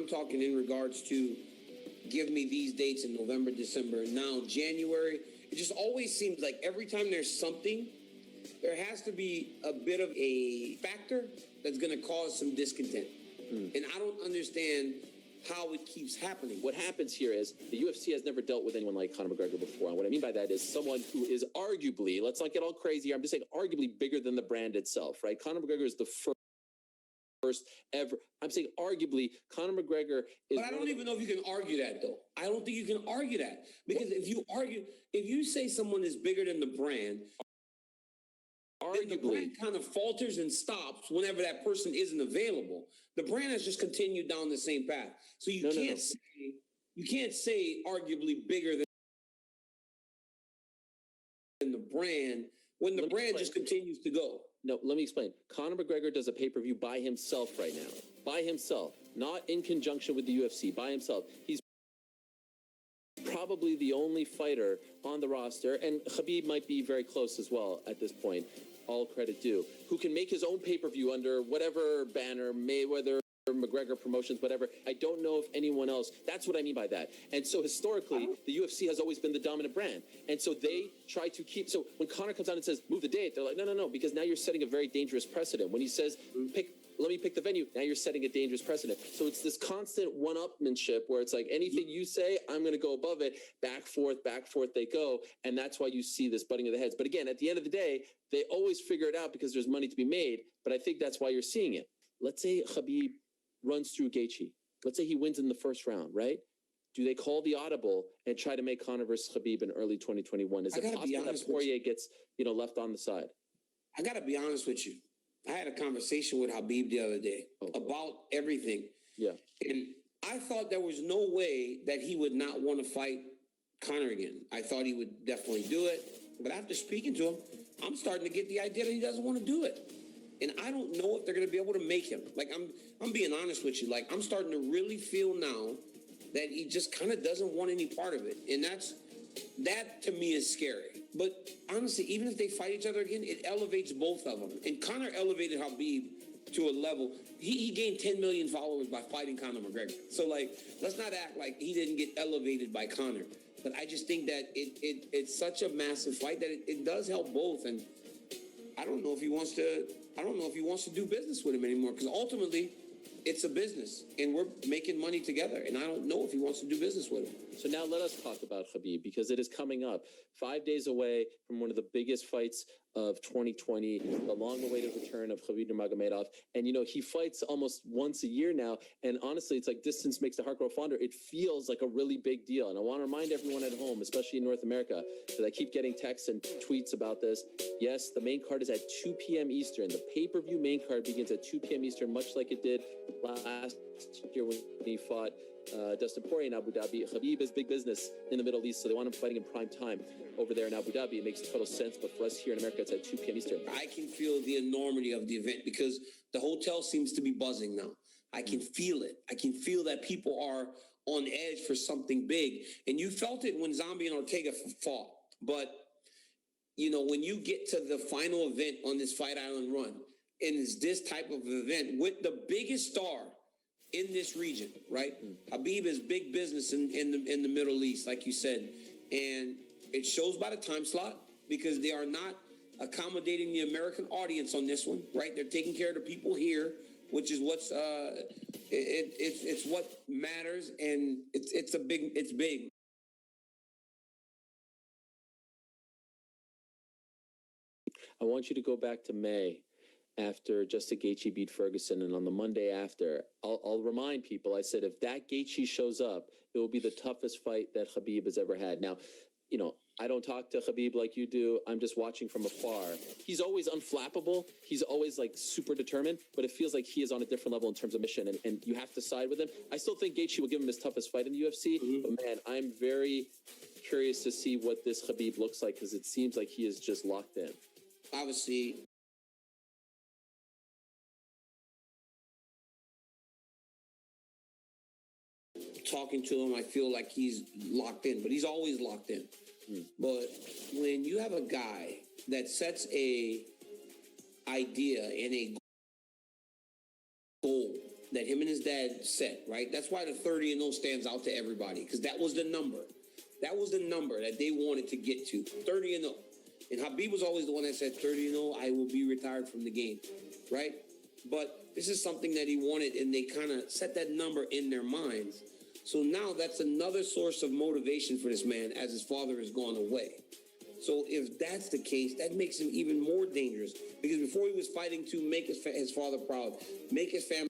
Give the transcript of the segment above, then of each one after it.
I'm talking in regards to give me these dates in November, December, and now January. It just always seems like every time there's something, there has to be a bit of a factor that's going to cause some discontent. And I don't understand how it keeps happening. What happens here is the UFC has never dealt with anyone like Conor McGregor before. And what I mean by that is someone who is arguably, let's not get all crazy, I'm just saying arguably bigger than the brand itself, right? Conor McGregor is the first ever. I'm saying arguably Conor McGregor is. But I don't even know if you can argue that, though. I don't think you can argue that. Because if you say someone is bigger than the brand, then the brand kind of falters and stops whenever that person isn't available. The brand has just continued down the same path. So you can't say arguably bigger than the brand when the brand just continues to go. No, let me explain. Conor McGregor does a pay-per-view by himself right now. By himself. Not in conjunction with the UFC. By himself. He's probably the only fighter on the roster, and Khabib might be very close as well at this point. All credit due. Who can make his own pay-per-view under whatever banner, Mayweather, McGregor Promotions, whatever. I don't know if anyone else. That's what I mean by that. And so historically, the UFC has always been the dominant brand. And so they try to keep. So when Conor comes out and says, move the date, they're like, no, because now you're setting a very dangerous precedent. When he says, let me pick the venue, now you're setting a dangerous precedent. So it's this constant one-upmanship where it's like anything you say, I'm going to go above it. Back, forth they go. And that's why you see this butting of the heads. But again, at the end of the day, they always figure it out because there's money to be made. But I think that's why you're seeing it. Let's say Khabib runs through Gaethje. Let's say he wins in the first round, right? Do they call the audible and try to make Conor versus Khabib in early 2021? Is it possible that Poirier gets, left on the side? I got to be honest with you. I had a conversation with Khabib the other day about everything. Yeah. And I thought there was no way that he would not want to fight Conor again. I thought he would definitely do it. But after speaking to him, I'm starting to get the idea that he doesn't want to do it. And I don't know if they're going to be able to make him. Like, I'm being honest with you. Like, I'm starting to really feel now that he just kind of doesn't want any part of it. And that to me is scary. But honestly, even if they fight each other again, it elevates both of them. And Conor elevated Khabib to a level. He gained 10 million followers by fighting Conor McGregor. So, like, let's not act like he didn't get elevated by Conor. But I just think that it's such a massive fight that it does help both. And I don't know if he wants to do business with him anymore, because ultimately it's a business and we're making money together. And I don't know if he wants to do business with him. So now let us talk about Khabib, because it is coming up 5 days away from one of the biggest fights of 2020, the long-awaited return of Khabib Nurmagomedov. And, he fights almost once a year now. And honestly, it's like distance makes the heart grow fonder. It feels like a really big deal. And I want to remind everyone at home, especially in North America, because I keep getting texts and tweets about this. Yes, the main card is at 2 p.m. Eastern. The pay-per-view main card begins at 2 p.m. Eastern, much like it did last year when he fought Dustin Poirier in Abu Dhabi. Khabib is big business in the Middle East, so they want him fighting in prime time over there in Abu Dhabi. It makes total sense, but for us here in America, it's at 2 p.m. Eastern. I can feel the enormity of the event because the hotel seems to be buzzing now. I can feel it. I can feel that people are on edge for something big. And you felt it when Zombie and Ortega fought. But, when you get to the final event on this Fight Island run, and it's this type of event with the biggest star in this region, right? Khabib is big business in the Middle East, like you said. And it shows by the time slot, because they are not accommodating the American audience on this one, right? They're taking care of the people here, which is what's it's what matters, and it's big. I want you to go back to May after Justin Gaethje beat Ferguson, and on the Monday after, I'll remind people, I said, if that Gaethje shows up, it will be the toughest fight that Khabib has ever had. Now, I don't talk to Khabib like you do. I'm just watching from afar. He's always unflappable. He's always like super determined, but it feels like he is on a different level in terms of mission, and you have to side with him. I still think Gaethje will give him his toughest fight in the UFC, but man, I'm very curious to see what this Khabib looks like, because it seems like he is just locked in. Obviously, talking to him, I feel like he's locked in, but he's always locked in. But when you have a guy that sets a idea and a goal that him and his dad set, right? That's why the 30-0 stands out to everybody, because that was the number. That was the number that they wanted to get to, 30-0. And Khabib was always the one that said 30-0, I will be retired from the game, right? But this is something that he wanted, and they kind of set that number in their minds. So now that's another source of motivation for this man as his father has gone away. So if that's the case, that makes him even more dangerous, because before he was fighting to make his father proud, make his family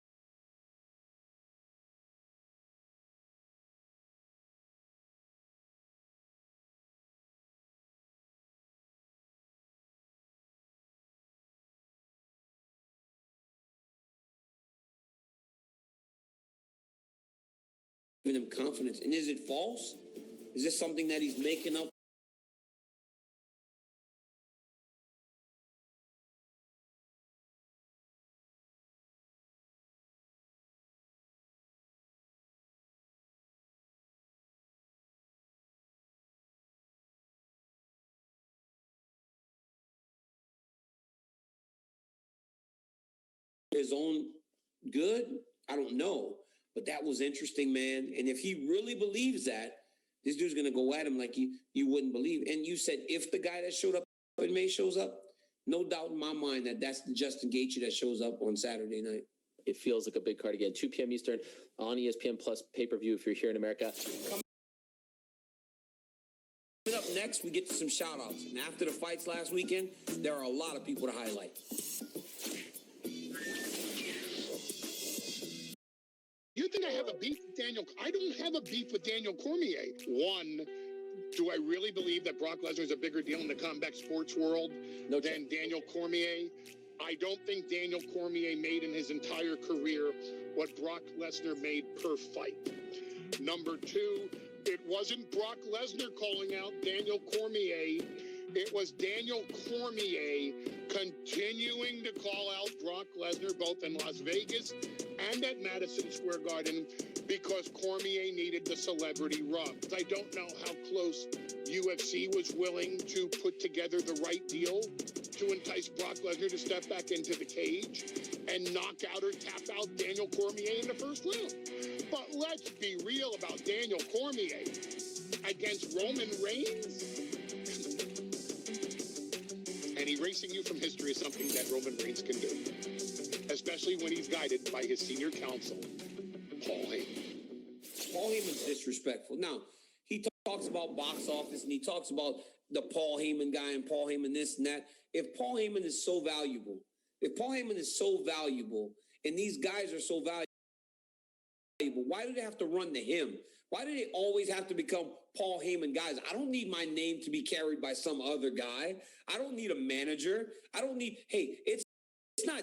giving him confidence. And is it false? Is this something that he's making up? His own good? I don't know. But that was interesting, man. And if he really believes that, this dude's going to go at him like you wouldn't believe. And you said if the guy that showed up in May shows up, no doubt in my mind that that's the Justin Gaethje that shows up on Saturday night. It feels like a big card again. 2 p.m. Eastern on ESPN Plus pay-per-view if you're here in America. Coming up next, we get to some shout-outs. And after the fights last weekend, there are a lot of people to highlight. You think I have a beef with Daniel? I don't have a beef with Daniel Cormier. One, do I really believe that Brock Lesnar is a bigger deal in the combat sports world than Daniel Cormier? I don't think Daniel Cormier made in his entire career what Brock Lesnar made per fight. Number two, it wasn't Brock Lesnar calling out Daniel Cormier. It was Daniel Cormier continuing to call out Brock Lesnar both in Las Vegas and at Madison Square Garden because Cormier needed the celebrity rub. I don't know how close UFC was willing to put together the right deal to entice Brock Lesnar to step back into the cage and knock out or tap out Daniel Cormier in the first round. But let's be real about Daniel Cormier against Roman Reigns. And erasing you from history is something that Roman Reigns can do, especially when he's guided by his senior counsel, Paul Heyman. Paul Heyman's disrespectful. Now, he talks about box office and he talks about the Paul Heyman guy and Paul Heyman this and that. If Paul Heyman is so valuable, and these guys are so valuable, why do they have to run to him? Why do they always have to become Paul Heyman guys? I don't need my name to be carried by some other guy. I don't need a manager. I don't need, hey, it's not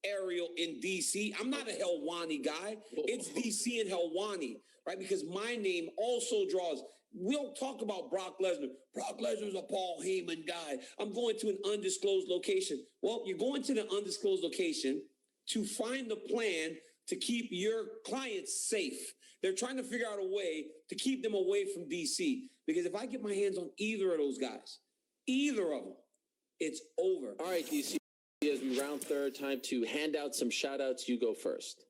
Ariel in DC. I'm not a Helwani guy. It's DC and Helwani, right? Because my name also draws. We'll talk about Brock Lesnar. Brock Lesnar is a Paul Heyman guy. I'm going to an undisclosed location. Well, you're going to the undisclosed location to find the plan to keep your clients safe. They're trying to figure out a way to keep them away from DC. Because if I get my hands on either of those guys, either of them, it's over. All right, DC, as we round third, time to hand out some shout-outs. You go first.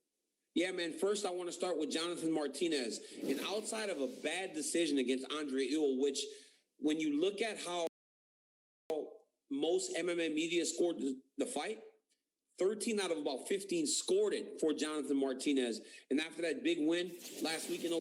Yeah, man. First, I want to start with Jonathan Martinez. And outside of a bad decision against Andre Ewell, which when you look at how most MMA media scored the fight, 13 out of about 15 scored it for Jonathan Martinez. And after that big win last week in